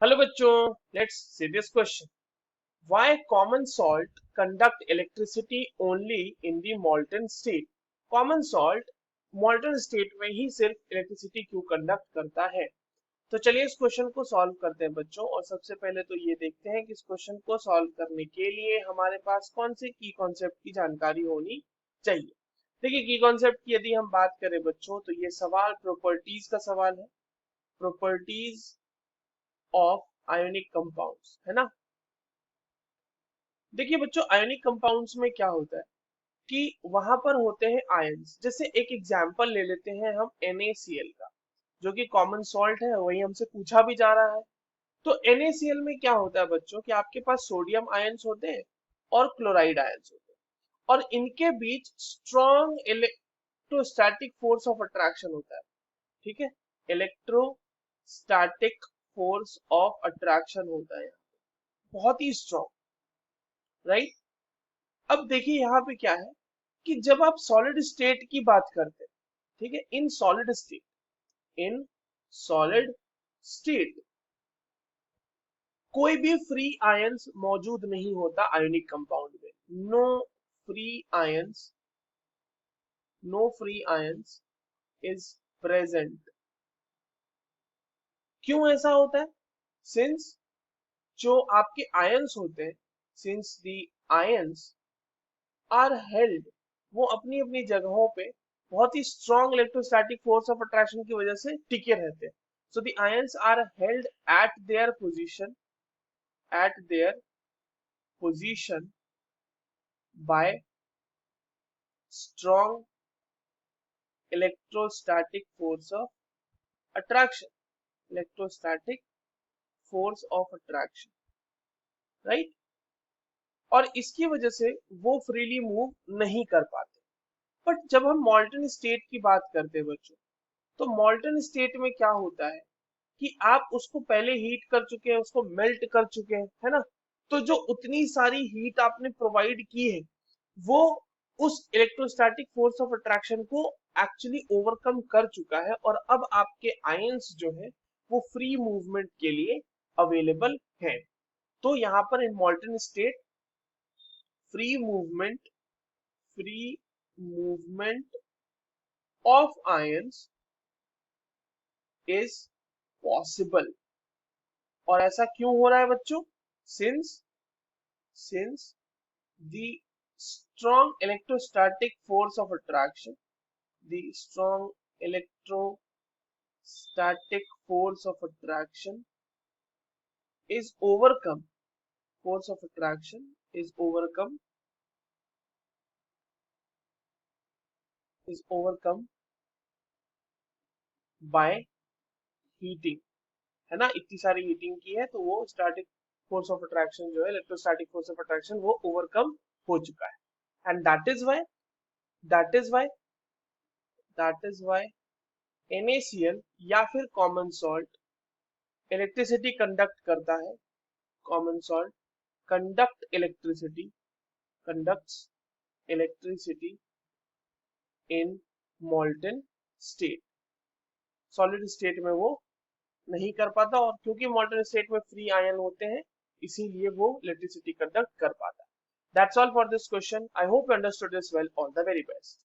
Hello बच्चों, let's see this question. Why common salt conduct electricity only in the मॉल्टन state? Common salt मॉल्टन state में ही सिर्फ electricity क्यों conduct करता है? तो चलिए इस क्वेश्चन को सॉल्व करते हैं बच्चों। और सबसे पहले तो ये देखते हैं कि इस क्वेश्चन को सॉल्व करने के लिए हमारे पास कौन से की कॉन्सेप्ट की जानकारी होनी चाहिए। देखिए, की कॉन्सेप्ट की यदि हम बात करें बच्चों, तो ये सवाल प्रॉपर्टीज का सवाल है। प्रॉपर्टीज ऑफ आयोनिक कंपाउंड्स, है ना। देखिए बच्चों, आयोनिक कंपाउंड्स में क्या होता है कि वहां पर होते हैं आयंस। जैसे एक एग्जांपल ले लेते हैं हम NaCl का, जो कि कॉमन सॉल्ट है, वही हमसे पूछा भी जा रहा है। तो NaCl में क्या होता है बच्चों कि आपके पास सोडियम आयंस होते हैं और क्लोराइड आयंस होते हैं, और इनके बीच strong electrostatic force of attraction होता है। ठीक है, इलेक्ट्रोस्टैटिक फोर्स ऑफ अट्रैक्शन होता है, बहुत ही स्ट्रॉन्ग, राइट। अब देखिए यहाँ पे क्या है कि जब आप सॉलिड स्टेट की बात करते हैं, ठीक है, इन सॉलिड स्टेट कोई भी फ्री आयंस मौजूद नहीं होता आयोनिक कंपाउंड में। No free ions, no free ions is present. क्यों ऐसा होता है? सिंस जो आपके आयंस होते हैं, since the ions are held, वो अपनी अपनी जगहों पे बहुत ही strong electrostatic force of attraction की वजह से टिके रहते हैं। So the ions are held at their position by strong electrostatic force of attraction, electrostatic force of attraction, right. और इसकी वजह से वो फ्रीली मूव नहीं कर पाते। बट जब हम मॉल्टन स्टेट की बात करते हैं बच्चों, तो मॉल्टन स्टेट में क्या होता है कि आप उसको पहले हीट कर चुके हैं, उसको मेल्ट कर चुके हैं, है ना। तो जो उतनी सारी हीट आपने प्रोवाइड की है, वो उस इलेक्ट्रोस्टैटिक फोर्स ऑफ अट्रैक्शन को एक्चुअली ओवरकम कर चुका है, और अब आपके आयंस जो है वो फ्री मूवमेंट के लिए अवेलेबल है। तो यहाँ पर in molten state free movement free movement of ions is possible. और ऐसा क्यों हो रहा है बच्चों? Since since the strong electrostatic force of attraction, the strong electrostatic force of attraction is overcome, force of attraction is overcome by heating, है ना। इतनी सारी हीटिंग की है तो वो स्टैटिक फोर्स ऑफ अट्रैक्शन जो है, इलेक्ट्रोस्टैटिक फोर्स ऑफ अट्रैक्शन, वो ओवरकम हो चुका है। And that is why that is why NaCl या फिर कॉमन सॉल्ट इलेक्ट्रिसिटी कंडक्ट करता है। Common salt conducts electricity in molten state. Solid state में वो नहीं कर पाता, और क्योंकि मॉल्टन स्टेट में फ्री आयन होते हैं, इसीलिए वो इलेक्ट्रिसिटी कंडक्ट कर पाता है। That's all for this question. I hope you understood this well. All the very best.